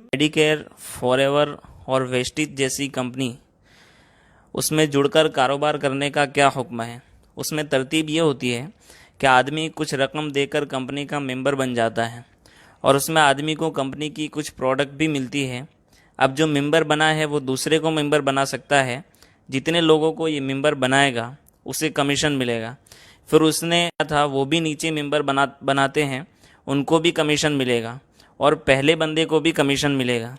Medicare, forever और Vestige जैसी company, उसमें जुड़कर कारोबार करने का क्या हुक्म है। उसमें तरतीब ये होती है कि आदमी कुछ रकम देकर कंपनी का मेंबर बन जाता है और उसमें आदमी को कंपनी की कुछ प्रोडक्ट भी मिलती है। अब जो मेंबर बना है वो दूसरे को मेंबर बना सकता है। जितने लोगों को ये मेंबर बनाएगा उसे कमीशन मिलेगा। फिर उसने था वो भी नीचे मेंबर बनाते हैं, उनको भी कमीशन मिलेगा और पहले बंदे को भी कमीशन मिलेगा।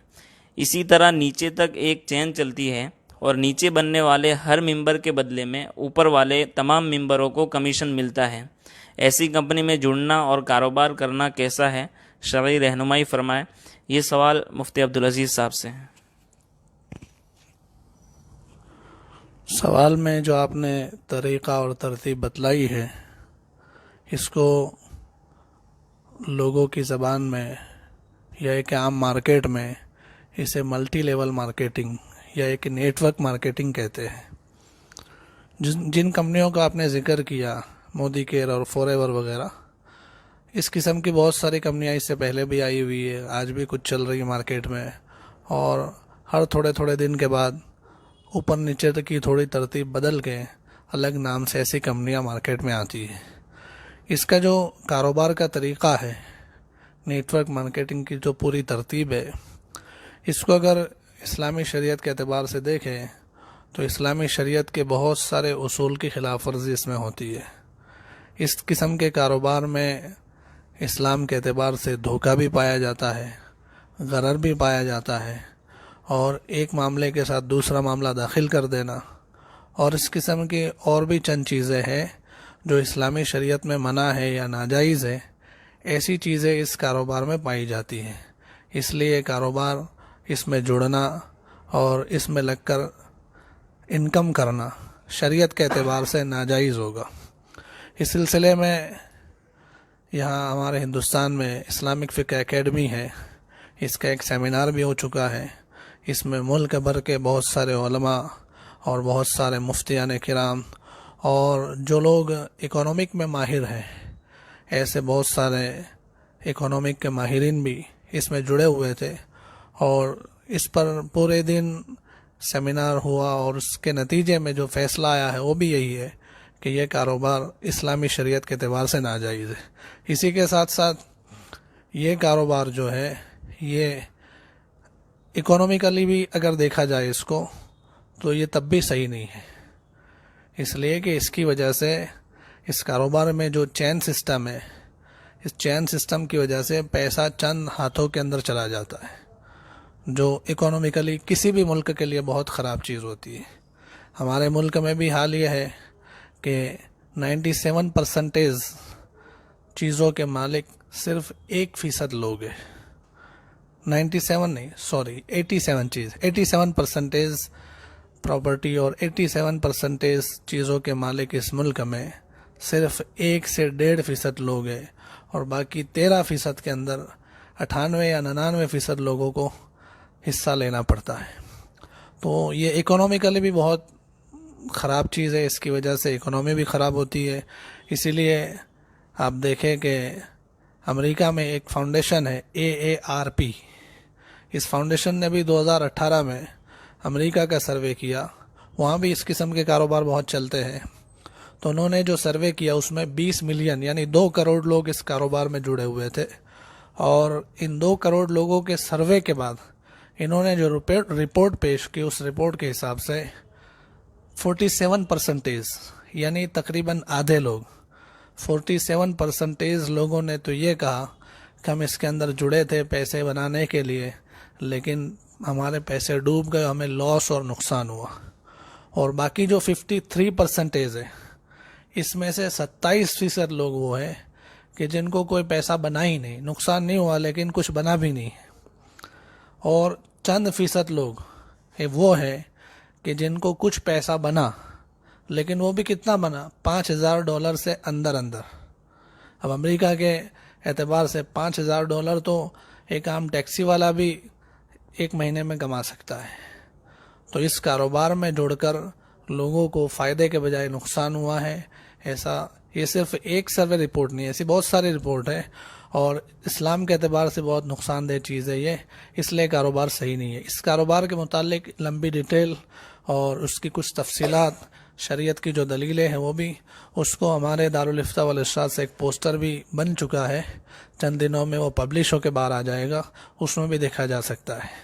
इसी तरह नीचे तक एक चेन चलती है और नीचे बनने वाले हर मेंबर के बदले में ऊपर वाले तमाम मेंबरों को कमीशन मिलता है। ऐसी कंपनी में जुड़ना और कारोबार करना कैसा है, शरई रहनुमाई फरमाए। ये सवाल मुफ्ती अब्दुल अजीज़ साहब से है। सवाल में जो आपने तरीक़ा और तरतीब बतलाई है, इसको लोगों की ज़बान में या एक आम मार्केट में इसे मल्टी लेवल मार्केटिंग या एक नेटवर्क मार्केटिंग कहते हैं। जिन कंपनियों का आपने ज़िक्र किया, मोदी केयर और फॉरएवर वगैरह, इस किस्म की बहुत सारी कंपनियां इससे पहले भी आई हुई है, आज भी कुछ चल रही है मार्केट में, और हर थोड़े थोड़े दिन के बाद ऊपर नीचे तक की थोड़ी तरतीब बदल के अलग नाम से ऐसी कंपनियां मार्केट में आती है। इसका जो कारोबार का तरीक़ा है, नेटवर्क मार्केटिंग की जो पूरी तरतीब है, इसको अगर इस्लामी शरीयत के एतबार से देखें तो इस्लामी शरीयत के बहुत सारे उसूल की खिलाफ वर्जी इसमें होती है। इस किस्म के कारोबार में इस्लाम के एतबार से धोखा भी पाया जाता है, गरर भी पाया जाता है, और एक मामले के साथ दूसरा मामला दाखिल कर देना, और इस किस्म की और भी चंद चीज़ें हैं जो इस्लामी शरीयत में मना है या नाजायज़ है। ऐसी चीज़ें इस कारोबार में पाई जाती हैं। इसलिए कारोबार, इसमें जुड़ना और इसमें लगकर इनकम करना शरीयत के एतबार से नाजायज़ होगा। इस सिलसिले में यहाँ हमारे हिंदुस्तान में इस्लामिक फ़िक़्ह एकेडमी है, इसका एक सेमिनार भी हो चुका है। इसमें मुल्क भर के बहुत सारे उलमा और बहुत सारे मुफ्तियान किराम और जो लोग इकोनॉमिक में माहिर हैं, ऐसे बहुत सारे इकोनॉमिक के माहिरीन भी इसमें जुड़े हुए थे, और इस पर पूरे दिन सेमिनार हुआ और उसके नतीजे में जो फ़ैसला आया है वो भी यही है कि यह कारोबार इस्लामी शरीयत के एतबार से नाजायज़ है। इसी के साथ साथ ये कारोबार जो है, ये इकोनॉमिकली भी अगर देखा जाए इसको, तो ये तब भी सही नहीं है, इसलिए कि इसकी वजह से इस कारोबार में जो चेन सिस्टम है, इस चेन सिस्टम की वजह से पैसा चंद हाथों के अंदर चला जाता है, जो इकोनॉमिकली किसी भी मुल्क के लिए बहुत ख़राब चीज़ होती है। हमारे मुल्क में भी हाल ये है कि 97% चीज़ों के मालिक सिर्फ 1% लोग हैं। 87% प्रॉपर्टी और 87% चीज़ों के मालिक इस मुल्क में सिर्फ 1 से 1.5% लोग हैं, और बाकी 13% के अंदर 98 या 99% लोगों को हिस्सा लेना पड़ता है। तो ये इकोनॉमिकली भी बहुत ख़राब चीज़ है, इसकी वजह से इकोनॉमी भी ख़राब होती है। इसीलिए आप देखें कि अमेरिका में एक फाउंडेशन है AARP, इस फाउंडेशन ने भी 2018 में अमेरिका का सर्वे किया, वहाँ भी इस किस्म के कारोबार बहुत चलते हैं। तो उन्होंने जो सर्वे किया उसमें 20 मिलियन यानी 2 करोड़ लोग इस कारोबार में जुड़े हुए थे, और इन 2 करोड़ लोगों के सर्वे के बाद इन्होंने जो रिपोर्ट पेश की, उस रिपोर्ट के हिसाब से 47% यानी तकरीबन आधे लोग, 47% लोगों ने तो ये कहा कि हम इसके अंदर जुड़े थे पैसे बनाने के लिए, लेकिन हमारे पैसे डूब गए, हमें लॉस और नुकसान हुआ। और बाकी जो 53% है, इसमें से 27% लोग वो हैं कि जिनको कोई पैसा बना ही नहीं, नुकसान नहीं हुआ लेकिन कुछ बना भी नहीं, और चंद फीसद लोग वो हैं कि जिनको कुछ पैसा बना, लेकिन वो भी कितना बना, $5,000 से अंदर अंदर। अब अमेरिका के एतबार से $5,000 तो एक आम टैक्सी वाला भी एक महीने में कमा सकता है। तो इस कारोबार में जुड़कर लोगों को फ़ायदे के बजाय नुकसान हुआ है, ऐसा یہ صرف ایک سروے رپورٹ نہیں ہے، ایسی بہت ساری رپورٹ ہے، اور اسلام کے اعتبار سے بہت نقصان دہ چیز ہے یہ، اس لیے کاروبار صحیح نہیں ہے۔ اس کاروبار کے متعلق لمبی ڈیٹیل اور اس کی کچھ تفصیلات، شریعت کی جو دلیلیں ہیں وہ بھی، اس کو ہمارے دارالفتاء والارشاد سے ایک پوسٹر بھی بن چکا ہے، چند دنوں میں وہ پبلش ہو کے باہر آ جائے گا، اس میں بھی دیکھا جا سکتا ہے۔